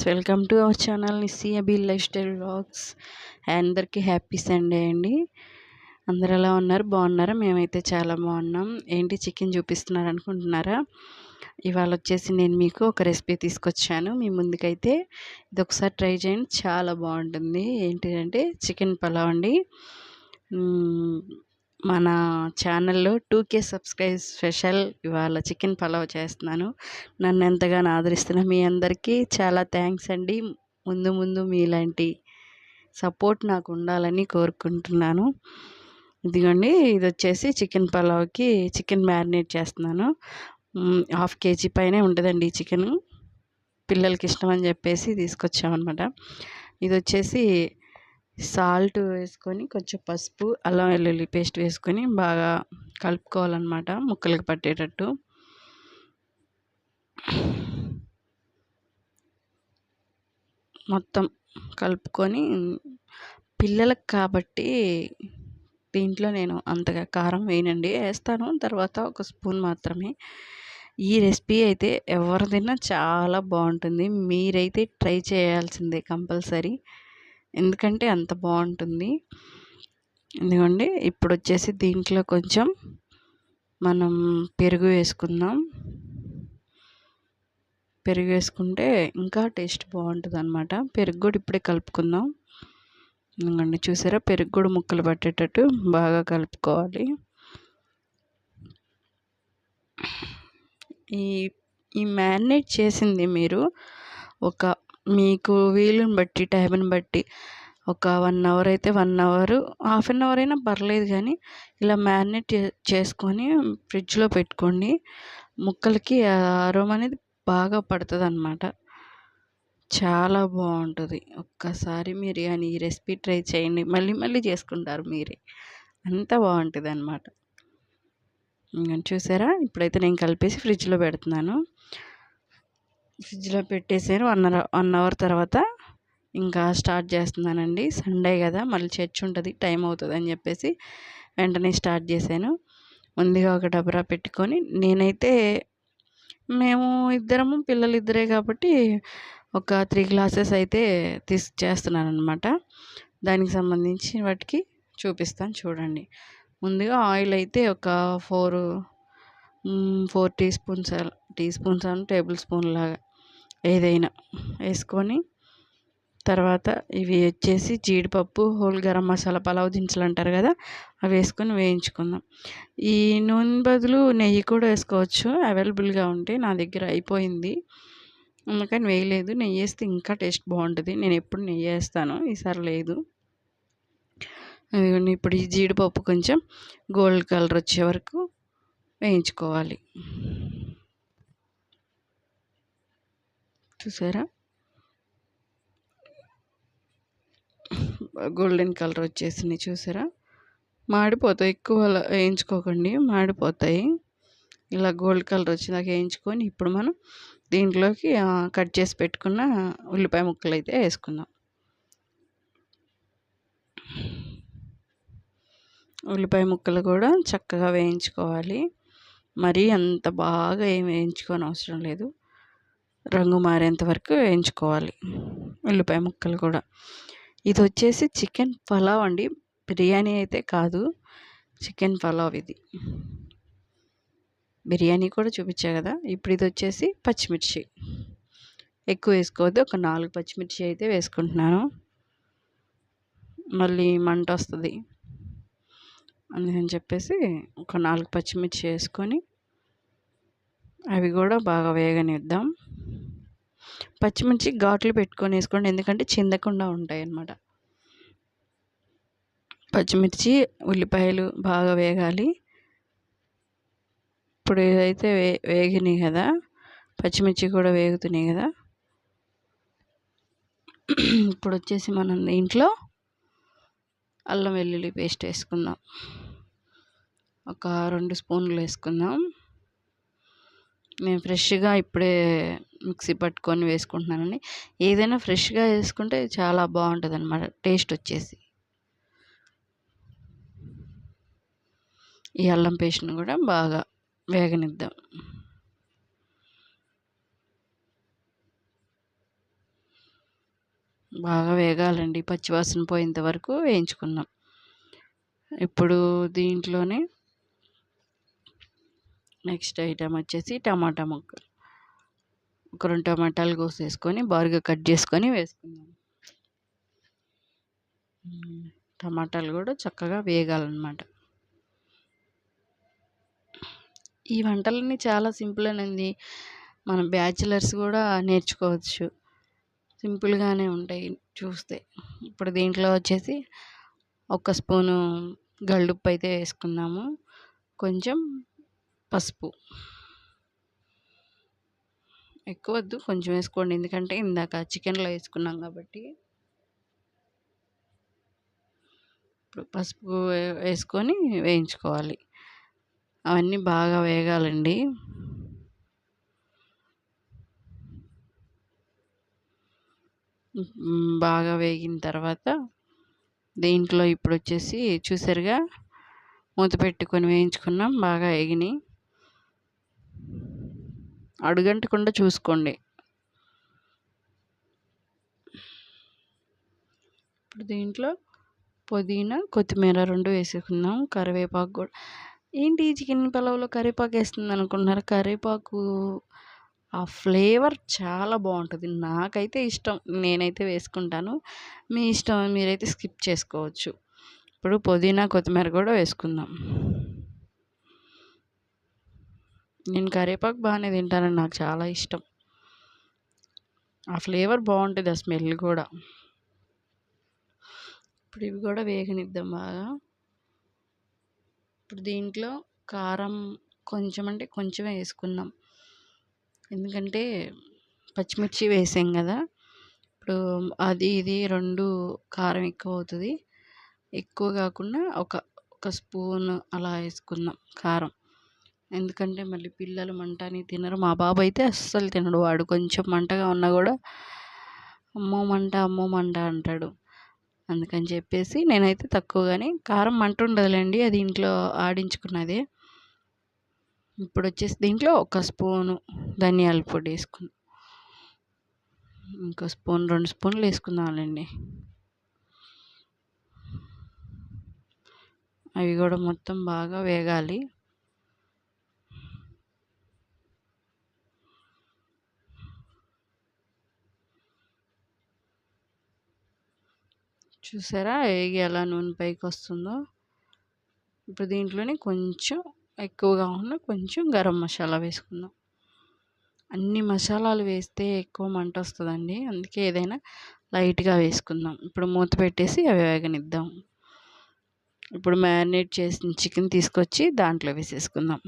Friends, welcome to our channel Nissy Abby life style vlogs. అందరికీ happy Sunday అండి. అందరు ఎలా ఉన్నారు? బాగున్నారా? మేమైతే చాలా బాగున్నాం. ఏంటి చికెన్ చూపిస్తున్నారు అనుకుంటున్నారా? ఇవాళ వచ్చేసి నేను మీకు ఒక రెసిపీ తీసుకొచ్చాను మీ ముందుకైతే. ఇది ఒకసారి ట్రై చేయండి, చాలా బాగుంటుంది. ఏంటిదంటే చికెన్ పలావ్ అండి. మన ఛానల్లో 2K సబ్స్క్రైబ్ స్పెషల్ ఇవాళ చికెన్ పలావ్ చేస్తున్నాను. నన్ను ఎంతగానో ఆదరిస్తున్న మీ అందరికీ చాలా థ్యాంక్స్ అండి. ముందు ముందు మీలాంటి సపోర్ట్ నాకు ఉండాలని కోరుకుంటున్నాను. ఇదిగోండి, ఇది వచ్చేసి చికెన్ పలావ్కి చికెన్ మ్యారినేట్ చేస్తున్నాను. 1/2 kg పైనే ఉంటుందండి ఈ చికెన్. పిల్లలకి ఇష్టం అని చెప్పేసి తీసుకొచ్చామన్నమాట. ఇది వచ్చేసి సాల్ట్ వేసుకొని, కొంచెం పసుపు, అల్లం వెల్లుల్లి పేస్ట్ వేసుకొని బాగా కలుపుకోవాలన్నమాట, ముక్కలకు పట్టేటట్టు. మొత్తం కలుపుకొని, పిల్లలకు కాబట్టి దీంట్లో నేను అంతగా కారం వేయనండి, వేస్తాను తర్వాత ఒక స్పూన్ మాత్రమే. ఈ రెసిపీ అయితే ఎవరు తిన్నా చాలా బాగుంటుంది. మీరైతే ట్రై చేయాల్సిందే కంపల్సరీ, ఎందుకంటే అంత బాగుంటుంది. ఎందుకండి ఇప్పుడు వచ్చేసి దీంట్లో కొంచెం మనం పెరుగు వేసుకుందాం. పెరుగు వేసుకుంటే ఇంకా టేస్ట్ బాగుంటుంది అనమాట. పెరుగు కూడా ఇప్పుడే కలుపుకుందాం. ఎందుకండి చూసారా, పెరుగు కూడా ముక్కలు పట్టేటట్టు బాగా కలుపుకోవాలి. ఈ మ్యారినేట్ చేసింది మీరు మీకు వీలుని బట్టి, టైంని బట్టి ఒక 1 అవర్ అయితే 1 అవర్, హాఫ్ అన్ అవర్ అయినా పర్లేదు, కానీ ఇలా మ్యారినేట్ చేసుకొని ఫ్రిడ్జ్లో పెట్టుకోండి. ముక్కలకి అరోమా అనేది బాగా పడుతుంది అన్నమాట. చాలా బాగుంటుంది. ఒక్కసారి మీరు కానీ ఈ రెసిపీ ట్రై చేయండి, మళ్ళీ మళ్ళీ చేసుకుంటారు మీరే, అంత బాగుంటుంది అన్నమాట. చూసారా, ఇప్పుడైతే నేను కలిపేసి ఫ్రిడ్జ్లో పెడుతున్నాను. ఫ్రిడ్జ్లో పెట్టేసాను. 1 అవర్ తర్వాత ఇంకా స్టార్ట్ చేస్తున్నానండి. సండే కదా, మళ్ళీ చర్చ్ ఉంటుంది, టైం అవుతుంది అని చెప్పేసి వెంటనే స్టార్ట్ చేశాను. ముందుగా ఒక డబరా పెట్టుకొని, మేము ఇద్దరము, పిల్లలు ఇద్దరే కాబట్టి ఒక 3 గ్లాసెస్ అయితే చేస్తున్నాను అనమాట. దానికి సంబంధించి వాటికి చూపిస్తాను చూడండి. ముందుగా ఆయిల్ అయితే ఒక 4 టీ స్పూన్స్ టేబుల్ స్పూన్ లాగా ఏదైనా వేసుకొని, తర్వాత ఇవి వచ్చేసి జీడిపప్పు, హోల్ గరం మసాలా, పలావ్ దినుసులు అంటారు కదా, అవి వేసుకొని వేయించుకుందాం. ఈ నూనె బదులు నెయ్యి కూడా వేసుకోవచ్చు, అవైలబుల్గా ఉంటే. నా దగ్గర అయిపోయింది, అందుకని వేయలేదు. నెయ్యి వేస్తే ఇంకా టేస్ట్ బాగుంటుంది. నేను ఎప్పుడు నెయ్యి వేస్తాను, ఈసారి లేదు. అదిగోండి, ఇప్పుడు ఈ జీడిపప్పు కొంచెం గోల్డ్ కలర్ వచ్చే వరకు వేయించుకోవాలి. చూసారా, గోల్డెన్ కలర్ వచ్చేసింది. చూసారా, మాడిపోతాయి, ఎక్కువ వేయించుకోకండి, మాడిపోతాయి. ఇలా గోల్డ్ కలర్ వచ్చేదాకా వేయించుకొని, ఇప్పుడు మనం దీంట్లోకి కట్ చేసి పెట్టుకున్న ఉల్లిపాయ ముక్కలు అయితే వేసుకుందాం. ఉల్లిపాయ ముక్కలు కూడా చక్కగా వేయించుకోవాలి. మరీ అంత బాగా ఏం వేయించుకోని అవసరం లేదు, రంగు మారేంత వరకు వేయించుకోవాలి ఉల్లిపాయ ముక్కలు కూడా. ఇది వచ్చేసి చికెన్ పలావ్ అండి, బిర్యానీ అయితే కాదు, చికెన్ పలావ్ ఇది. బిర్యానీ కూడా చూపించా కదా. ఇప్పుడు ఇది వచ్చేసి పచ్చిమిర్చి ఎక్కువ వేసుకోవద్దు, ఒక 4 పచ్చిమిర్చి అయితే వేసుకుంటున్నాను, మళ్ళీ మంట వస్తుంది అందుకని చెప్పేసి ఒక 4 పచ్చిమిర్చి వేసుకొని అవి కూడా బాగా వేగనిద్దాం. పచ్చిమిర్చి ఘాట్లు పెట్టుకొని వేసుకోండి, ఎందుకంటే చిందకుండా ఉంటాయి అన్నమాట. పచ్చిమిర్చి, ఉల్లిపాయలు బాగా వేగాలి. ఇప్పుడు ఇదైతే వేగినాయి కదా, పచ్చిమిర్చి కూడా వేగుతున్నాయి కదా. ఇప్పుడు వచ్చేసి మనం దీంట్లో అల్లం వెల్లుల్లి పేస్ట్ వేసుకుందాం. ఒక 2 స్పూన్లు వేసుకుందాం. నేను ఫ్రెష్గా ఇప్పుడే మిక్సీ పట్టుకొని వేసుకుంటున్నానండి. ఏదైనా ఫ్రెష్గా వేసుకుంటే చాలా బాగుంటుంది అన్నమాట టేస్ట్ వచ్చేసి. ఈ అల్లం పేస్ట్ని కూడా బాగా వేగనిద్దాం. బాగా వేగాలండి, పచ్చివాసన పోయేంత వరకు వేయించుకుందాం. ఇప్పుడు దీంట్లోనే నెక్స్ట్ ఐటెం వచ్చేసి టమాటా ముక్కలు. ఒక 2 టమాటాలు కోసేసుకొని బారుగా కట్ చేసుకొని వేసుకుందాం. టమాటాలు కూడా చక్కగా వేగాలన్నమాట. ఈ వంటలన్నీ చాలా సింపుల్ అనండి, మన బ్యాచిలర్స్ కూడా నేర్చుకోవచ్చు, సింపుల్గానే ఉంటాయి చూస్తే. ఇప్పుడు దీంట్లో వచ్చేసి 1 స్పూను గల్లుప్పు అయితే వేసుకుందాము, కొంచెం పసుపు. ఎక్కువ వద్దు, కొంచెం వేసుకోండి, ఎందుకంటే ఇందాక చికెన్లో వేసుకున్నాం కాబట్టి. ఇప్పుడు పసుపు వేసుకొని వేయించుకోవాలి. అవన్నీ బాగా వేగాలండి. బాగా వేగిన తర్వాత దీంట్లో ఇప్పుడు వచ్చేసి చూసారుగా, మూత పెట్టుకొని వేయించుకున్నాం, బాగా వేగినాయి. అడుగంటకుండా చూసుకోండి. ఇప్పుడు దీంట్లో పుదీనా, కొత్తిమీర 2 వేసుకుందాం, కరివేపాకు కూడా. ఏంటి చికెన్ పలావ్లో కరివేపాకు వేస్తుంది అనుకుంటున్నారు? కరివేపాకు ఆ ఫ్లేవర్ చాలా బాగుంటుంది, నాకైతే ఇష్టం, నేనైతే వేసుకుంటాను. మీ ఇష్టం, మీరైతే స్కిప్ చేసుకోవచ్చు. ఇప్పుడు పుదీనా, కొత్తిమీర కూడా వేసుకుందాం. నేను కరివేపాకు బాగానే తింటానండి, నాకు చాలా ఇష్టం, ఆ ఫ్లేవర్ బాగుంటుంది, ఆ స్మెల్ కూడా. ఇప్పుడు ఇవి కూడా వేగనిద్దాం బాగా. ఇప్పుడు దీంట్లో కారం కొంచెం, అంటే కొంచెమే వేసుకుందాం, ఎందుకంటే పచ్చిమిర్చి వేసాం కదా. ఇప్పుడు అది ఇది 2 కారం ఎక్కువ అవుతుంది, ఎక్కువ కాకుండా ఒక స్పూన్ అలా వేసుకుందాం కారం. ఎందుకంటే మళ్ళీ పిల్లలు మంట అని తినరు. మా బాబు అయితే అస్సలు తినడు, వాడు కొంచెం మంటగా ఉన్నా కూడా అమ్మో మంట అంటాడు. అందుకని చెప్పేసి నేనైతే తక్కువగానే, కారం మంట ఉండదులేండి, అది ఇంట్లో ఆడించుకున్నదే. ఇప్పుడు వచ్చేసి దీంట్లో 1 స్పూను ధనియాల పొడి వేసుకుందాం, ఇంకో స్పూన్ 2 స్పూన్లు వేసుకుందాంలేండి. అవి కూడా మొత్తం బాగా వేగాలి. చూసారా వేగి ఎలా నూనె పైకి వస్తుందో. ఇప్పుడు దీంట్లోనే కొంచెం ఎక్కువగా ఉన్న కొంచెం గరం మసాలా వేసుకుందాం. అన్ని మసాలాలు వేస్తే ఎక్కువ మంట వస్తుందండి, అందుకే ఏదైనా లైట్గా వేసుకుందాం. ఇప్పుడు మూత పెట్టేసి అవి వేగనిద్దాం. ఇప్పుడు మ్యారినేట్ చేసిన చికెన్ తీసుకొచ్చి దాంట్లో వేసేసుకుందాం.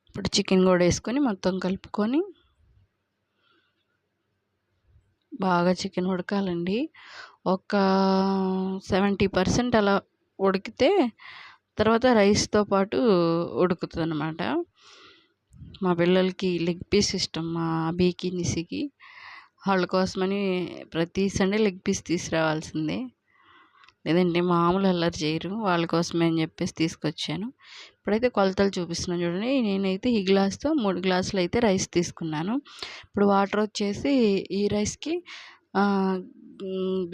ఇప్పుడు చికెన్ కూడా వేసుకొని మొత్తం కలుపుకొని బాగా చికెన్ ఉడకాలండి. ఒక 70% అలా ఉడికితే తర్వాత రైస్తో పాటు ఉడుకుతుంది అన్నమాట. మా పిల్లలకి లెగ్ పీస్ ఇష్టం, మా అబీకి, నిసికి. వాళ్ళ కోసమని ప్రతి సండే లెగ్ పీస్ తీసుకురావాల్సిందే, లేదంటే మామూలు అల్లరి చేయరు. వాళ్ళ కోసమే అని చెప్పేసి తీసుకొచ్చాను. ఇప్పుడైతే కొలతలు చూపిస్తున్నాను చూడండి. నేనైతే ఈ గ్లాస్తో 3 గ్లాసులు అయితే రైస్ తీసుకున్నాను. ఇప్పుడు వాటర్ వచ్చేసి ఈ రైస్కి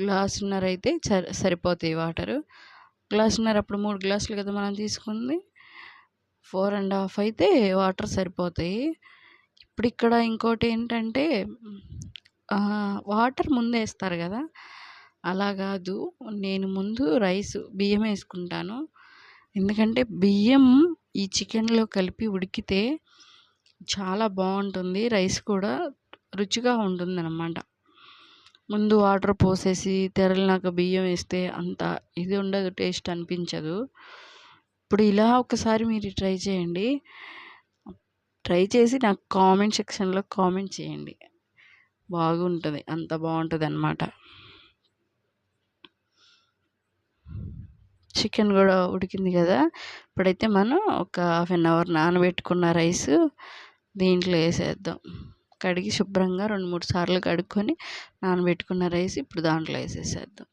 గ్లాసున్నర అయితే సరిపోతాయి వాటరు. గ్లాసున్నర, అప్పుడు 3 గ్లాసులు కదా మనం తీసుకుంది, 4.5 అయితే వాటర్ సరిపోతాయి. ఇప్పుడు ఇక్కడ ఇంకోటి ఏంటంటే, వాటర్ ముందు వేస్తారు కదా, అలా కాదు, నేను ముందు బియ్యం వేసుకుంటాను. ఎందుకంటే బియ్యం ఈ చికెన్లో కలిపి ఉడికితే చాలా బాగుంటుంది, రైస్ కూడా రుచిగా ఉంటుంది అన్నమాట. ముందు వాటర్ పోసేసి తెరలినాక బియ్యం వేస్తే అంత ఇది ఉండదు, టేస్ట్ అనిపించదు. ఇప్పుడు ఇలా ఒకసారి మీరు ట్రై చేయండి, ట్రై చేసి నాకు కామెంట్ సెక్షన్లో కామెంట్ చేయండి, బాగుంటుంది, అంత బాగుంటుంది అన్నమాట. చికెన్ కూడా ఉడికింది కదా. ఇప్పుడైతే మనం ఒక 1/2 అవర్ నానబెట్టుకున్న రైస్ దీంట్లో వేసేద్దాం. కడిగి శుభ్రంగా 2-3 సార్లు కడుక్కొని నానబెట్టుకున్న రైస్ ఇప్పుడు దాంట్లో వేసేసేద్దాం.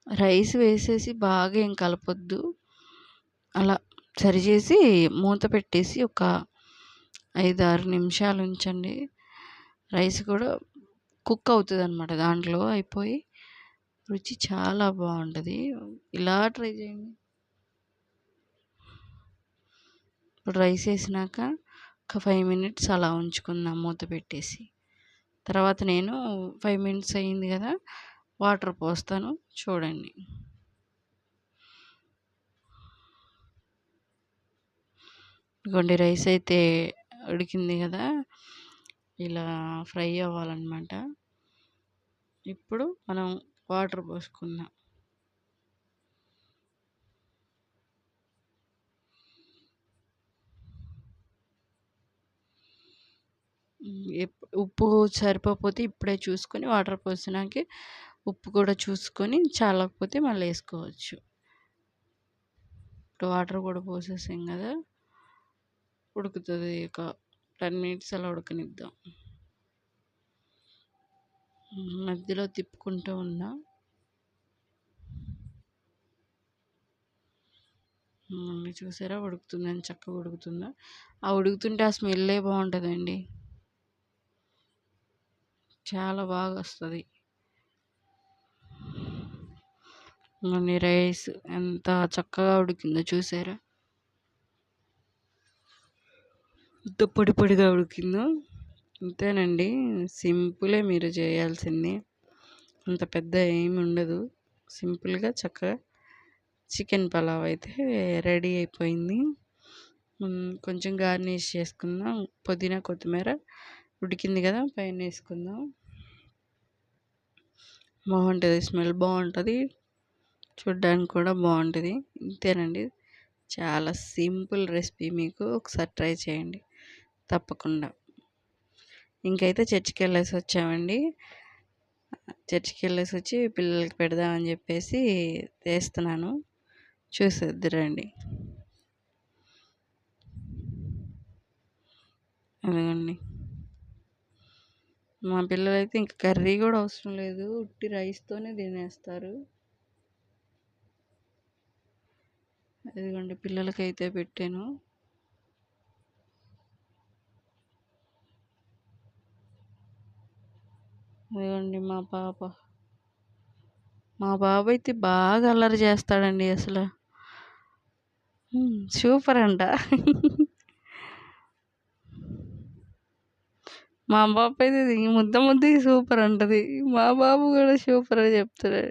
రైస్ వేసేసి బాగా ఏం కలపొద్దు, అలా సరిచేసి మూత పెట్టేసి ఒక 5-6 నిమిషాలు ఉంచండి. రైస్ కూడా కుక్ అవుతుంది అనమాట దాంట్లో అయిపోయి. రుచి చాలా బాగుంటుంది. ఇలా ట్రై చేయండి. ఇప్పుడు రైస్ వేసినాక ఒక 5 మినిట్స్ అలా ఉంచుకుందాం మూత పెట్టేసి. తర్వాత నేను 5 మినిట్స్ అయింది కదా, వాటర్ పోస్తాను చూడండి. ఇదిగోండి రైస్ అయితే ఉడికింది కదా, ఇలా ఫ్రై అవ్వాలన్నమాట. ఇప్పుడు మనం వాటర్ పోసుకుందాం. ఉప్పు సరిపోకపోతే ఇప్పుడే చూసుకొని వాటర్ పోసినాక ఉప్పు కూడా చూసుకొని చాలకపోతే మళ్ళీ వేసుకోవచ్చు. ఇప్పుడు వాటర్ కూడా పోసేసాం కదా, ఉడుకుతుంది. ఒక 10 మినిట్స్ అలా ఉడకనిద్దాం. మధ్యలో తిప్పుకుంటూ ఉన్నా. చూసారా ఉడుకుతుందని, చక్కగా ఉడుకుతుందా. ఆ ఉడుకుతుంటే ఆ స్మెల్లే బాగుంటుందండి, చాలా బాగా వస్తుంది. రైస్ ఎంత చక్కగా ఉడికిందో చూసారా, ఎంత పొడి పొడిగా ఉడికిందో. అంతేనండి, సింపులే మీరు చేయాల్సింది. అంత పెద్ద ఏమి ఉండదు. సింపుల్గా చక్కగా చికెన్ పలావ్ అయితే రెడీ అయిపోయింది. కొంచెం గార్నిష్ చేసుకుందాం. పుదీనా కొత్తిమీర ఉడికింది కదా పైన వేసుకుందాం. బాగుంటుంది, స్మెల్ బాగుంటుంది, చూడ్డానికి కూడా బాగుంటుంది. ఇంతేనండి, చాలా సింపుల్ రెసిపీ. మీకు ఒకసారి ట్రై చేయండి తప్పకుండా. ఇంకైతే చర్చికి వెళ్ళేసి వచ్చామండి. చర్చికి వెళ్ళేసి వచ్చి పిల్లలకి పెడదామని చెప్పేసి చేస్తున్నాను, చూసేద్దురండి. అదిగోండి, మా పిల్లలైతే ఇంక కర్రీ కూడా అవసరం లేదు, ఉట్టి రైస్తోనే తినేస్తారు. అదిగోండి పిల్లలకైతే పెట్టాను. అదిగోండి మా బాబు అయితే బాగా అల్లరి చేస్తాడండి అసలు. సూపర్ అంట. మా బాబు అయితే ముద్ద ముద్దకి సూపర్ అంటది. మా బాబు కూడా సూపర్ అని చెప్తాడు.